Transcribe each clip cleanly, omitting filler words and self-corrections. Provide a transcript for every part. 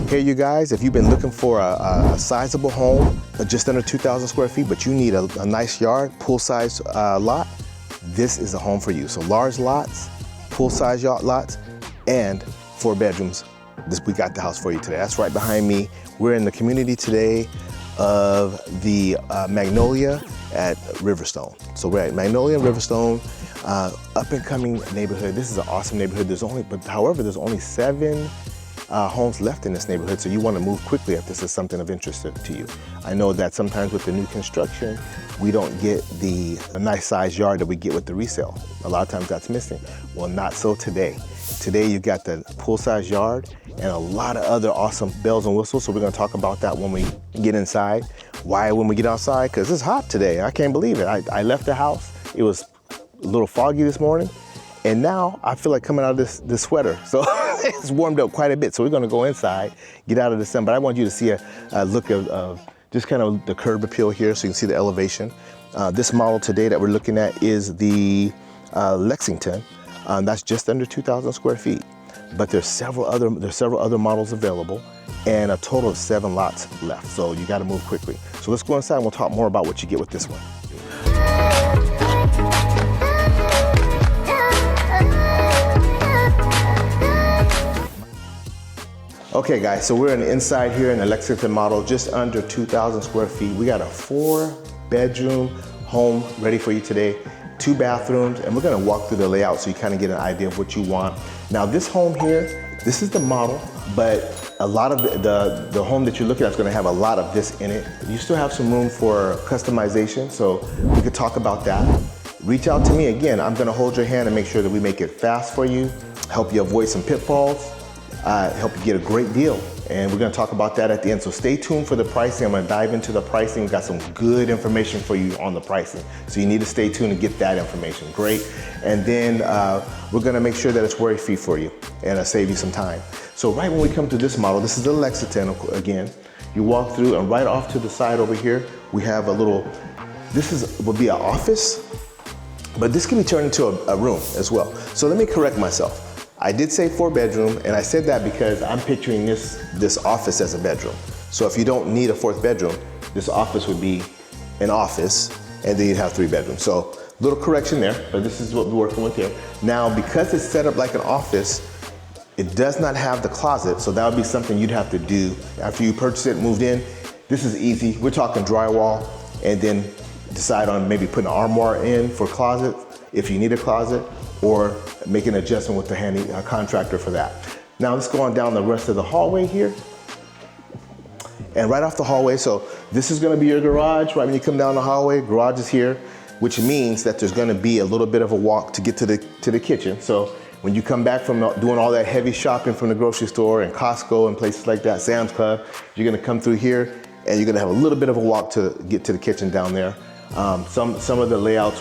Hey you guys, if you've been looking for a sizable home, just under 2,000 square feet, but you need a nice yard, pool-size lot, this is a home for you. So large lots, pool-size yacht lots, and 4 bedrooms. We got the house for you today. That's right behind me. We're in the community today of the Magnolia at Riverstone. So we're at Magnolia and Riverstone, up and coming neighborhood. This is an awesome neighborhood. However, there's only 7 homes left in this neighborhood, so you want to move quickly if this is something of interest to you. I know that sometimes with the new construction, we don't get the nice size yard that we get with the resale. A lot of times that's missing. Well, not so today. Today you got the pool-size yard and a lot of other awesome bells and whistles, so we're going to talk about that when we get inside. Why when we get outside? Because it's hot today. I can't believe it. I left the house. It was a little foggy this morning, and now I feel like coming out of this sweater. So it's warmed up quite a bit. So we're gonna go inside, get out of the sun. But I want you to see a look of just kind of the curb appeal here so you can see the elevation. This model today that we're looking at is the Lexington. That's just under 2,000 square feet. But there's several other models available and a total of 7 lots left. So you gotta move quickly. So let's go inside and we'll talk more about what you get with this one. Okay guys, so we're inside here in the Lexington model, just under 2,000 square feet. We got a 4-bedroom home ready for you today, 2 bathrooms, and we're gonna walk through the layout so you kind of get an idea of what you want. Now this home here, this is the model, but a lot of the home that you're looking at is gonna have a lot of this in it. You still have some room for customization, so we could talk about that. Reach out to me. Again, I'm gonna hold your hand and make sure that we make it fast for you, help you avoid some pitfalls, help you get a great deal. And we're gonna talk about that at the end. So stay tuned for the pricing. I'm gonna dive into the pricing. We've got some good information for you on the pricing. So you need to stay tuned to get that information. Great. And then we're gonna make sure that it's worry-free for you and save you some time. So right when we come to this model, this is the Lexington again. You walk through and right off to the side over here, we have a little, would be an office, but this can be turned into a room as well. So let me correct myself. I did say 4-bedroom, and I said that because I'm picturing this office as a bedroom. So if you don't need a 4th bedroom, this office would be an office, and then you'd have 3 bedrooms. So little correction there, but this is what we're working with here. Now, because it's set up like an office, it does not have the closet, so that would be something you'd have to do after you purchase it, moved in. This is easy. We're talking drywall, and then decide on maybe putting an armoire in for closet if you need a closet, or make an adjustment with the contractor for that. Now let's go on down the rest of the hallway here. And right off the hallway, so this is gonna be your garage. Right when you come down the hallway, garage is here, which means that there's gonna be a little bit of a walk to get to the kitchen. So when you come back from doing all that heavy shopping from the grocery store and Costco and places like that, Sam's Club, you're gonna come through here and you're gonna have a little bit of a walk to get to the kitchen down there. Some of the layouts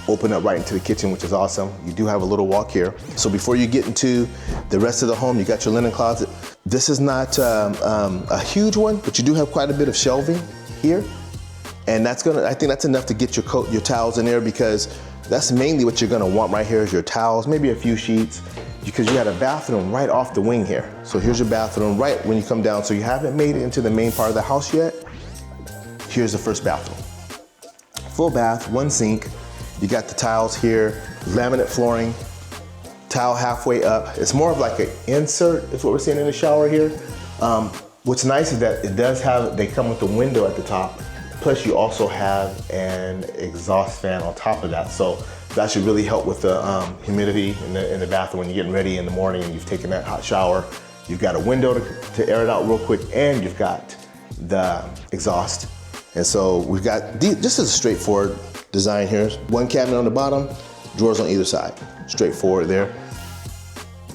open up right into the kitchen, which is awesome. You do have a little walk here. So before you get into the rest of the home, you got your linen closet. This is not a huge one, but you do have quite a bit of shelving here. And I think that's enough to get your towels in there, because that's mainly what you're gonna want right here is your towels, maybe a few sheets, because you had a bathroom right off the wing here. So here's your bathroom right when you come down. So you haven't made it into the main part of the house yet. Here's the first bathroom. Full bath, 1 sink. You got the tiles here, laminate flooring, tile halfway up. It's more of like an insert, is what we're seeing in the shower here. What's nice is that they come with a window at the top, plus you also have an exhaust fan on top of that. So that should really help with the humidity in the bathroom when you're getting ready in the morning and you've taken that hot shower. You've got a window to air it out real quick, and you've got the exhaust. And so we've got, this is a straightforward design here. 1 cabinet on the bottom, drawers on either side. Straightforward there.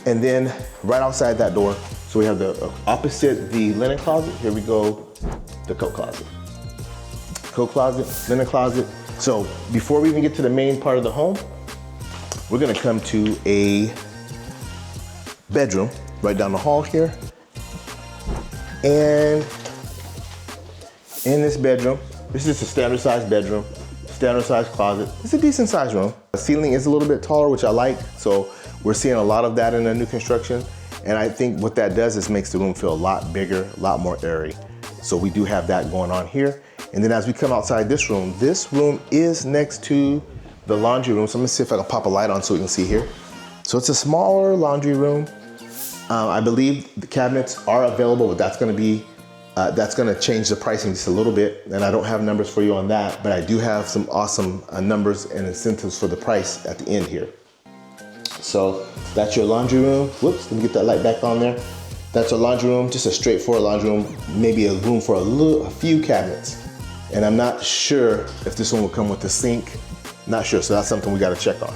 And then right outside that door, so we have the opposite the linen closet, here we go, the coat closet. Coat closet, linen closet. So before we even get to the main part of the home, we're gonna come to a bedroom right down the hall here. And in this bedroom, this is a standard sized bedroom, standard sized closet. It's a decent sized room. The ceiling is a little bit taller, which I like. So we're seeing a lot of that in the new construction. And I think what that does is makes the room feel a lot bigger, a lot more airy. So we do have that going on here. And then as we come outside this room is next to the laundry room. So let me see if I can pop a light on so we can see here. So it's a smaller laundry room. I believe the cabinets are available, but that's gonna change the pricing just a little bit. And I don't have numbers for you on that, but I do have some awesome numbers and incentives for the price at the end here. So that's your laundry room. Whoops, let me get that light back on there. That's our laundry room, just a straightforward laundry room, maybe a room for a few cabinets. And I'm not sure if this one will come with a sink. Not sure, so that's something we gotta check on.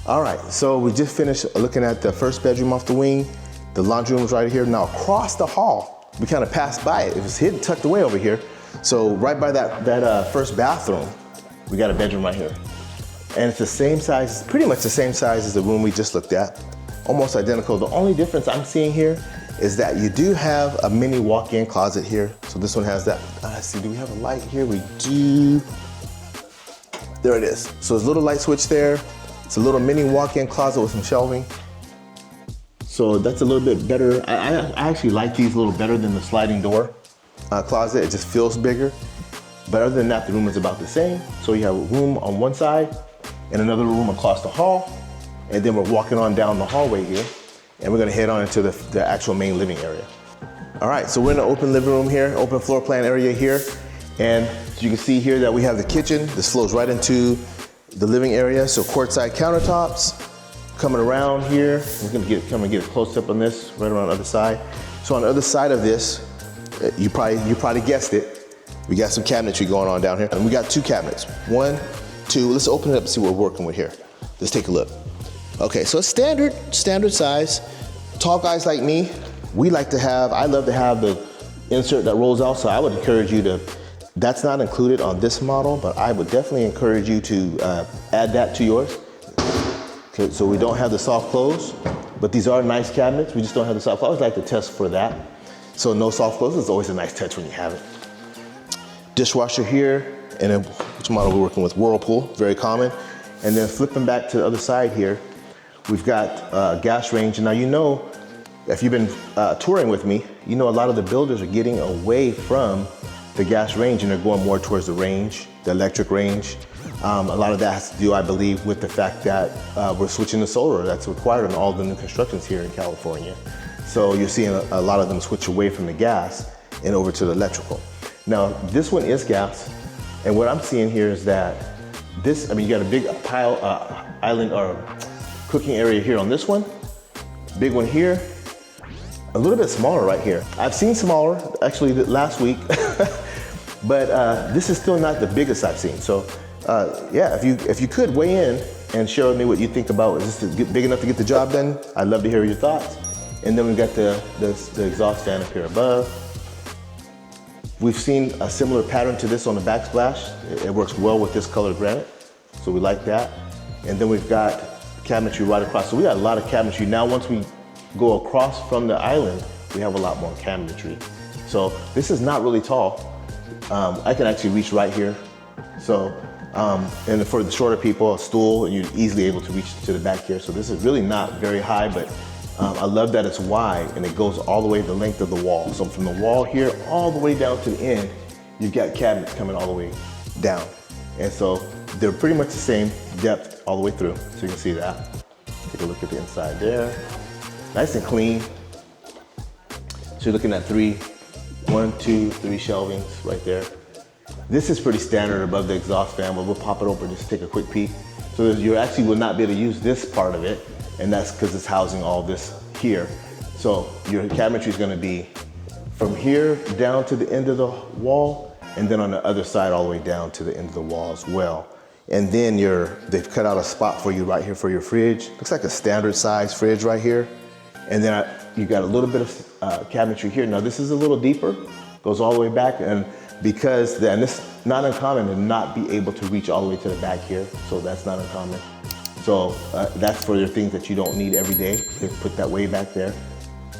All right, so we just finished looking at the first bedroom off the wing. The laundry room is right here. Now across the hall, we kind of passed by it. It was hidden, tucked away over here. So right by that first bathroom, we got a bedroom right here. And it's the same size, pretty much the same size as the room we just looked at. Almost identical. The only difference I'm seeing here is that you do have a mini walk-in closet here. So this one has that. Let's see, do we have a light here? We do. There it is. So there's a little light switch there. It's a little mini walk-in closet with some shelving. So that's a little bit better. I actually like these a little better than the sliding door closet. It just feels bigger. But other than that, the room is about the same. So you have a room on one side and another room across the hall. And then we're walking on down the hallway here. And we're gonna head on into the actual main living area. All right, so we're in the open living room here, open floor plan area here. And you can see here that we have the kitchen. This flows right into the living area. So quartzite countertops. Coming around here, we're gonna come and get a close up on this, right around the other side. So on the other side of this, you probably guessed it, we got some cabinetry going on down here. And we got two cabinets, 1, 2, let's open it up and see what we're working with here. Let's take a look. Okay, so it's standard size. Tall guys like me, I love to have the insert that rolls out, so I would encourage you to, that's not included on this model, but I would definitely encourage you to add that to yours. Okay, so we don't have the soft close, but these are nice cabinets. We just don't have the soft close. I always like to test for that. So no soft close is always a nice touch when you have it. Dishwasher here, and then which model we're working with? Whirlpool, very common. And then flipping back to the other side here, we've got a gas range. Now you know, if you've been touring with me, you know a lot of the builders are getting away from the gas range and they're going more towards the range, the electric range. A lot of that has to do, I believe, with the fact that we're switching to solar. That's required in all the new constructions here in California. So you're seeing a lot of them switch away from the gas and over to the electrical. Now, this one is gas. And what I'm seeing here is that this, I mean, you got a big island or cooking area here on this one. Big one here. A little bit smaller right here. I've seen smaller, actually last week. But this is still not the biggest I've seen. So yeah, if you could weigh in and share with me what you think about, is this big enough to get the job done? I'd love to hear your thoughts. And then we've got the exhaust fan up here above. We've seen a similar pattern to this on the backsplash. It works well with this colored granite, so we like that. And then we've got cabinetry right across. So we got a lot of cabinetry. Now once we go across from the island, we have a lot more cabinetry. So this is not really tall. I can actually reach right here. So, and for the shorter people, a stool, and you're easily able to reach to the back here. So this is really not very high, but I love that it's wide and it goes all the way the length of the wall. So from the wall here all the way down to the end, you've got cabinets coming all the way down. And so they're pretty much the same depth all the way through. So you can see that. Take a look at the inside there. Nice and clean. So you're looking at 1, 2, 3 shelvings right there. This is pretty standard above the exhaust fan, but we'll pop it open just to take a quick peek. So you actually will not be able to use this part of it, and that's because it's housing all this here. So your cabinetry is gonna be from here down to the end of the wall, and then on the other side all the way down to the end of the wall as well. And then they've cut out a spot for you right here for your fridge. Looks like a standard size fridge right here. And then you got a little bit of cabinetry here. Now this is a little deeper, goes all the way back, and because then it's not uncommon to not be able to reach all the way to the back here, so that's not uncommon. So that's for your things that you don't need every day. You can put that way back there,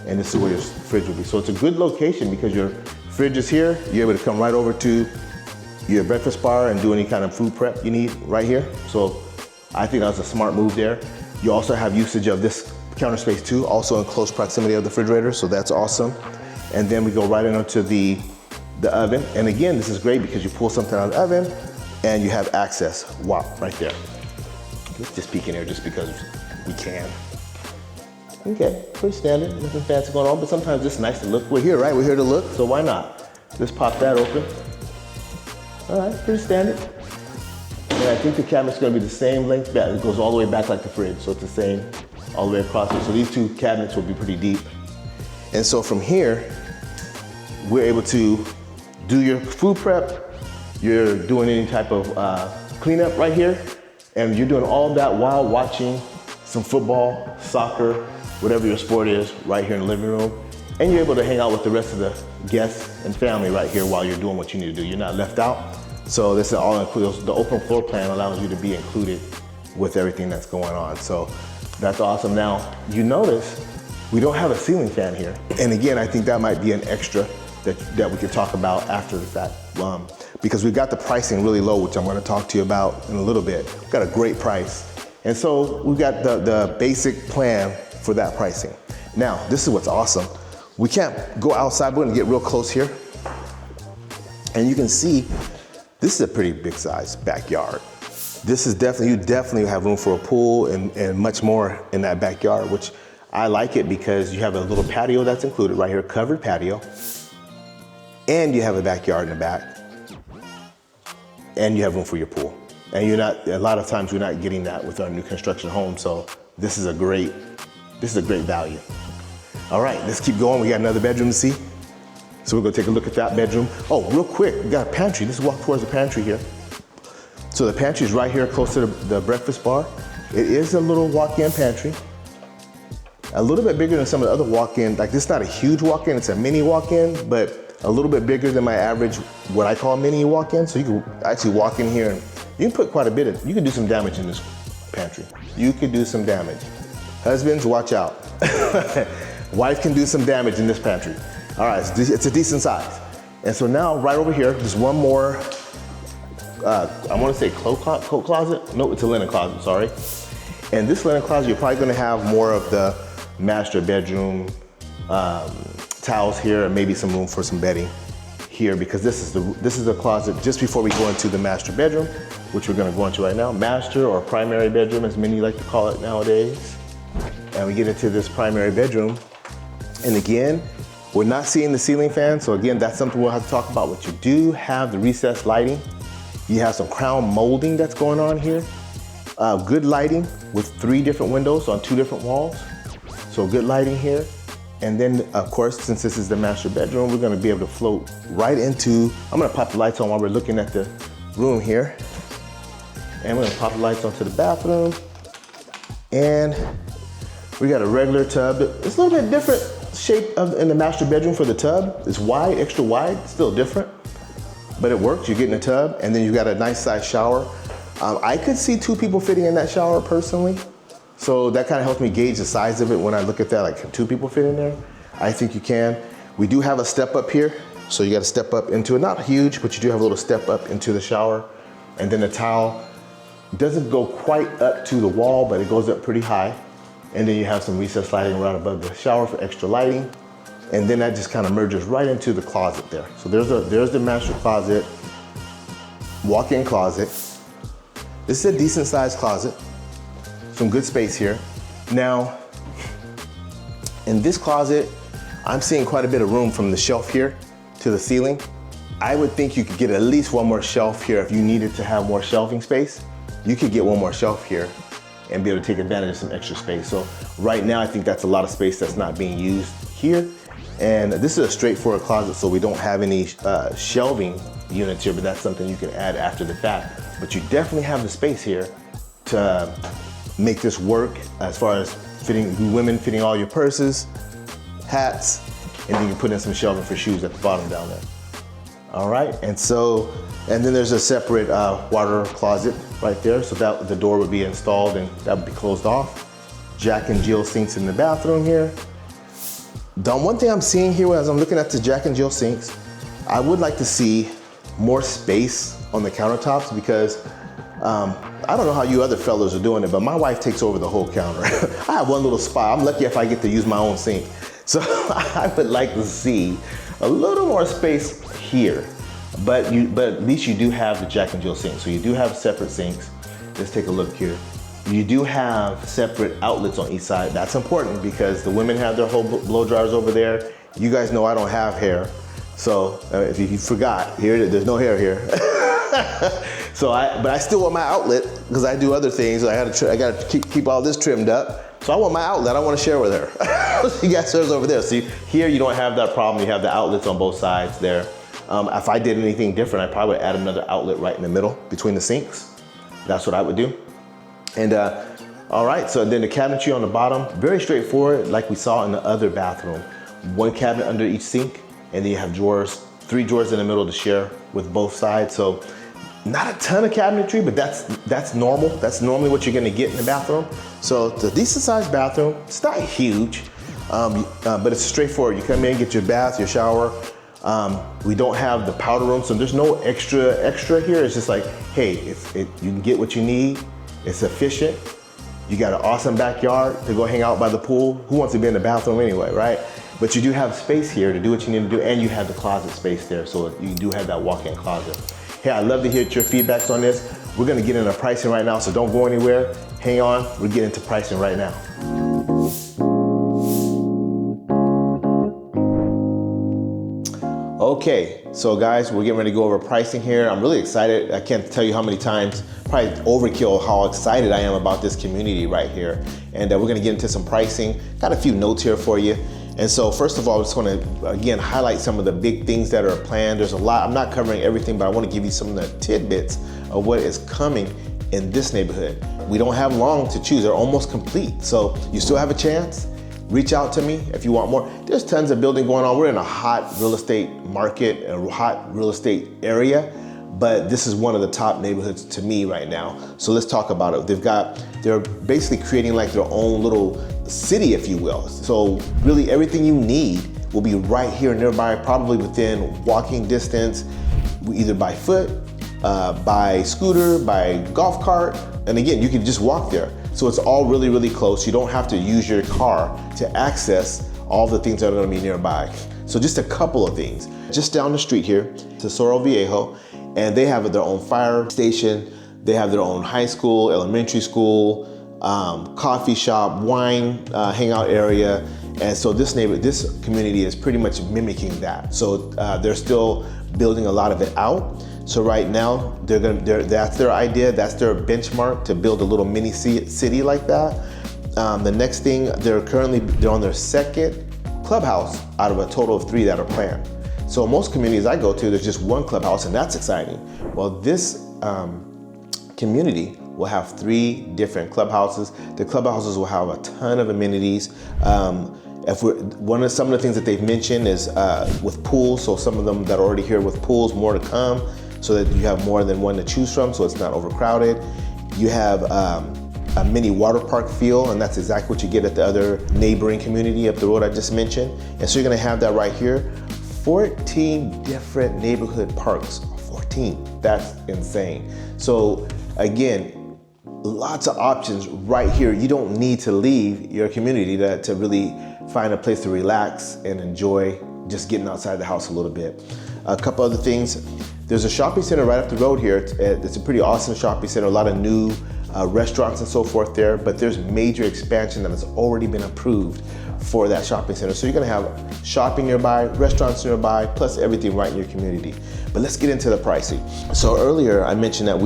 and this is where your fridge will be. So it's a good location because your fridge is here. You're able to come right over to your breakfast bar and do any kind of food prep you need right here. So I think that was a smart move there. You also have usage of this counter space too, also in close proximity of the refrigerator, so that's awesome. And then we go right into the oven. And again, this is great because you pull something out of the oven and you have access. Wow, right there. Let's just peek in here just because we can. Okay, pretty standard, nothing fancy going on, but sometimes it's nice to look. We're here, right? We're here to look, so why not? Let's pop that open. All right, pretty standard. And I think the cabinet's gonna be the same length back. It goes all the way back like the fridge, so it's the same all the way across it. So these two cabinets will be pretty deep. And so from here, we're able to do your food prep, you're doing any type of cleanup right here, and you're doing all that while watching some football, soccer, whatever your sport is, right here in the living room. And you're able to hang out with the rest of the guests and family right here while you're doing what you need to do. You're not left out. So this is all included. The open floor plan allows you to be included with everything that's going on. So that's awesome. Now, you notice we don't have a ceiling fan here. And again, I think that might be an extra that we could talk about after the fact. Because we got the pricing really low, which I'm gonna talk to you about in a little bit. We've got a great price. And so we've got the basic plan for that pricing. Now, this is what's awesome. We can't go outside, we're gonna get real close here. And you can see, this is a pretty big size backyard. This is definitely, you definitely have room for a pool and much more in that backyard, which I like it because you have a little patio that's included right here, covered patio. And you have a backyard in the back. And you have room for your pool. And you're not, a lot of times we're not getting that with our new construction home, so this is a great value. All right, let's keep going. We got another bedroom to see. So we're gonna take a look at that bedroom. Oh, real quick, we got a pantry. Let's walk towards the pantry here. So the pantry is right here close to the breakfast bar. It is a little walk-in pantry. A little bit bigger than some of the other walk-in, like this is not a huge walk-in, it's a mini walk-in, but a little bit bigger than my average, what I call mini walk-in. So you can actually walk in here and you can put quite a bit of, you can do some damage in this pantry. You could do some damage. Husbands, watch out. Wife can do some damage in this pantry. All right, it's a decent size. And so now right over here, there's one more, I wanna say coat closet. No, it's a linen closet, sorry. And this linen closet, you're probably gonna have more of the master bedroom towels here and maybe some room for some bedding here because this is the closet just before we go into the master bedroom, which we're gonna go into right now. Master or primary bedroom, as many like to call it nowadays. And we get into this primary bedroom. And again, we're not seeing the ceiling fan. So again, that's something we'll have to talk about. What you do have the recessed lighting. You have some crown molding that's going on here. Good lighting with 3 different windows on 2 different walls. So good lighting here. And then of course, since this is the master bedroom, we're gonna be able to float right into, I'm gonna pop the lights on while we're looking at the room here. And we're gonna pop the lights onto the bathroom. And we got a regular tub. It's a little bit different shape in the master bedroom for the tub. It's wide, extra wide, still different, but it works. You get in the tub and then you got a nice size shower. I could see 2 people fitting in that shower personally. So that kind of helps me gauge the size of it when I look at that, like can 2 people fit in there? I think you can. We do have a step up here. So you got to step up into it, not huge, but you do have a little step up into the shower. And then the towel doesn't go quite up to the wall, but it goes up pretty high. And then you have some recessed lighting right above the shower for extra lighting. And then that just kind of merges right into the closet there. So there's the master closet, walk-in closet. This is a decent sized closet. Some good space here. Now, in this closet, I'm seeing quite a bit of room from the shelf here to the ceiling. I would think you could get at least one more shelf here if you needed to have more shelving space. You could get one more shelf here and be able to take advantage of some extra space. So right now, I think that's a lot of space that's not being used here. And this is a straightforward closet, so we don't have any shelving units here, but that's something you can add after the fact. But you definitely have the space here to make this work as far as women fitting all your purses, hats, and then you can put in some shelving for shoes at the bottom down there. All right, and then there's a separate water closet right there, so that the door would be installed and that would be closed off. Jack and Jill sinks in the bathroom here. One thing I'm seeing here as I'm looking at the Jack and Jill sinks, I would like to see more space on the countertops because I don't know how you other fellas are doing it, but my wife takes over the whole counter. I have one little spot. I'm lucky if I get to use my own sink. So I would like to see a little more space here. But at least you do have the Jack and Jill sink. So you do have separate sinks. Let's take a look here. You do have separate outlets on each side. That's important because the women have their whole blow dryers over there. You guys know I don't have hair. So if you forgot, there's no hair here. But I still want my outlet because I do other things. I gotta keep all this trimmed up. So I want my outlet. I want to share with her. So you got hers over there. See, here you don't have that problem. You have the outlets on both sides there. If I did anything different, I probably would add another outlet right in the middle between the sinks. That's what I would do. And all right, so then the cabinetry on the bottom, very straightforward, like we saw in the other bathroom. One cabinet under each sink, and then you have drawers, 3 drawers in the middle to share with both sides. So not a ton of cabinetry, but that's normal. That's normally what you're gonna get in the bathroom. So it's a decent sized bathroom. It's not huge, but it's straightforward. You come in, get your bath, your shower. We don't have the powder room, so there's no extra here. It's just like, hey, you can get what you need. It's efficient. You got an awesome backyard to go hang out by the pool. Who wants to be in the bathroom anyway, right? But you do have space here to do what you need to do, and you have the closet space there, so you do have that walk-in closet. Hey, I'd love to hear your feedbacks on this. We're gonna get into pricing right now, so don't go anywhere. Hang on, we're getting into pricing right now. Okay, so guys, we're getting ready to go over pricing here. I'm really excited. I can't tell you how many times, probably overkill how excited I am about this community right here. And we're gonna get into some pricing. Got a few notes here for you. And so first of all, I just wanna, again, highlight some of the big things that are planned. There's a lot, I'm not covering everything, but I wanna give you some of the tidbits of what is coming in this neighborhood. We don't have long to choose, they're almost complete. So you still have a chance. Reach out to me if you want more. There's tons of building going on. We're in a hot real estate market, a hot real estate area, but this is one of the top neighborhoods to me right now. So let's talk about it. They're basically creating like their own little city, if you will. So really everything you need will be right here nearby, probably within walking distance, either by foot, by scooter, by golf cart. And again, you can just walk there. So it's all really, really close. You don't have to use your car to access all the things that are gonna be nearby. So just a couple of things. Just down the street here, Tesoro Viejo, and they have their own fire station. They have their own high school, elementary school, coffee shop, wine hangout area. And so this community is pretty much mimicking that. So they're still building a lot of it out. So right now, that's their idea, that's their benchmark to build a little mini city like that. The next thing, they're on their second clubhouse out of a total of 3 that are planned. So most communities I go to, there's just one clubhouse, and that's exciting. Well, this community will have 3 different clubhouses. The clubhouses will have a ton of amenities. Some of the things that they've mentioned is with pools, so some of them that are already here with pools, more to come, so that you have more than one to choose from, so it's not overcrowded. You have a mini water park feel, and that's exactly what you get at the other neighboring community up the road I just mentioned. And so you're gonna have that right here. 14 different neighborhood parks, 14, that's insane. So again, lots of options right here. You don't need to leave your community to really find a place to relax and enjoy just getting outside the house a little bit. A couple other things. There's a shopping center right up the road here. It's a pretty awesome shopping center, a lot of new restaurants and so forth there, but there's major expansion that has already been approved for that shopping center. So you're gonna have shopping nearby, restaurants nearby, plus everything right in your community. But let's get into the pricing. So earlier I mentioned that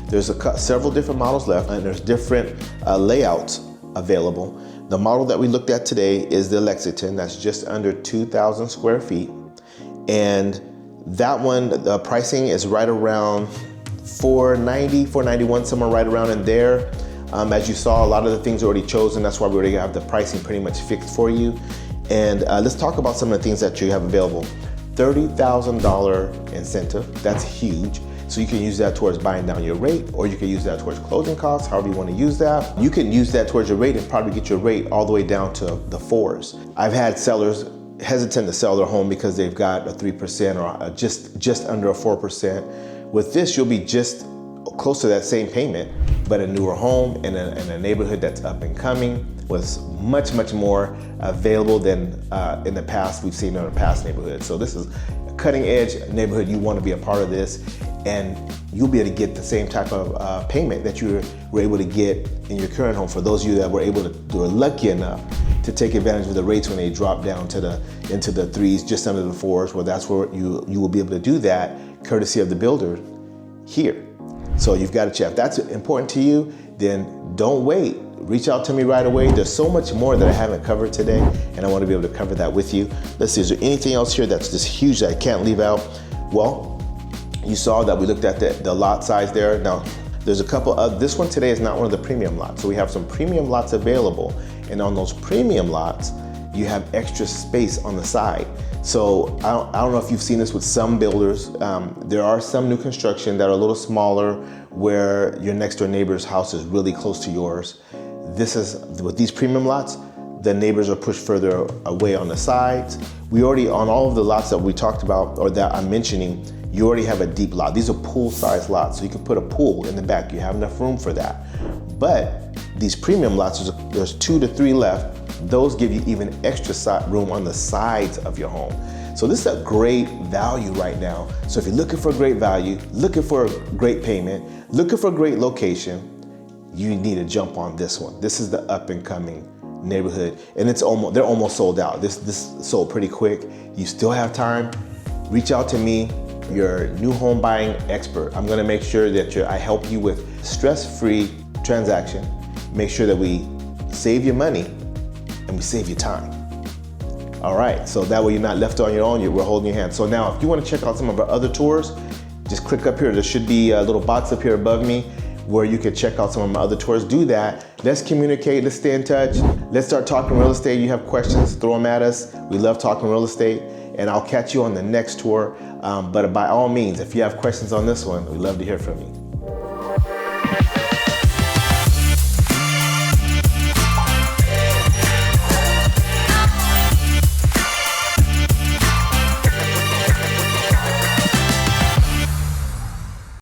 there's several different models left, and there's different layouts available. The model that we looked at today is the Lexington, that's just under 2,000 square feet. And that one, the pricing is right around $490, $491, somewhere right around in there. As you saw, a lot of the things are already chosen. That's why we already have the pricing pretty much fixed for you. And let's talk about some of the things that you have available. $30,000 incentive, that's huge. So you can use that towards buying down your rate, or you can use that towards closing costs, however you want to use that. You can use that towards your rate and probably get your rate all the way down to the 4s. I've had sellers hesitant to sell their home because they've got a 3% or just under a 4%. With this, you'll be just close to that same payment, but a newer home in a neighborhood that's up and coming, was much, much more available than in the past we've seen in our past neighborhoods. So this is a cutting edge neighborhood. You want to be a part of this, and you'll be able to get the same type of payment that you were able to get in your current home. For those of you that were lucky enough to take advantage of the rates when they drop down into the 3s, just under the 4s, well, that's where you will be able to do that courtesy of the builder here. So you've got to check. If that's important to you, then don't wait. Reach out to me right away. There's so much more that I haven't covered today, and I want to be able to cover that with you. Let's see, is there anything else here that's just huge that I can't leave out? Well, you saw that we looked at the lot size there. Now, there's a couple of, this one today is not one of the premium lots. So we have some premium lots available, and on those premium lots, you have extra space on the side. So I don't know if you've seen this with some builders. There are some new construction that are a little smaller where your next door neighbor's house is really close to yours. This is, with these premium lots, the neighbors are pushed further away on the sides. We already, on all of the lots that we talked about or that I'm mentioning, you already have a deep lot. These are pool-sized lots, so you can put a pool in the back. You have enough room for that. But these premium lots, there's 2 to 3 left. Those give you even extra room on the sides of your home. So this is a great value right now. So if you're looking for a great value, looking for a great payment, looking for a great location, you need to jump on this one. This is the up and coming neighborhood, and they're almost sold out. This sold pretty quick. You still have time. Reach out to me, your new home buying expert. I'm gonna make sure that I help you with stress-free transaction. Make sure that we save you money and we save you time. All right, so that way you're not left on your own, we're holding your hand. So now if you wanna check out some of our other tours, just click up here. There should be a little box up here above me where you can check out some of my other tours. Do that. Let's communicate, let's stay in touch. Let's start talking real estate. You have questions, throw them at us. We love talking real estate, and I'll catch you on the next tour. But by all means, if you have questions on this one, we'd love to hear from you.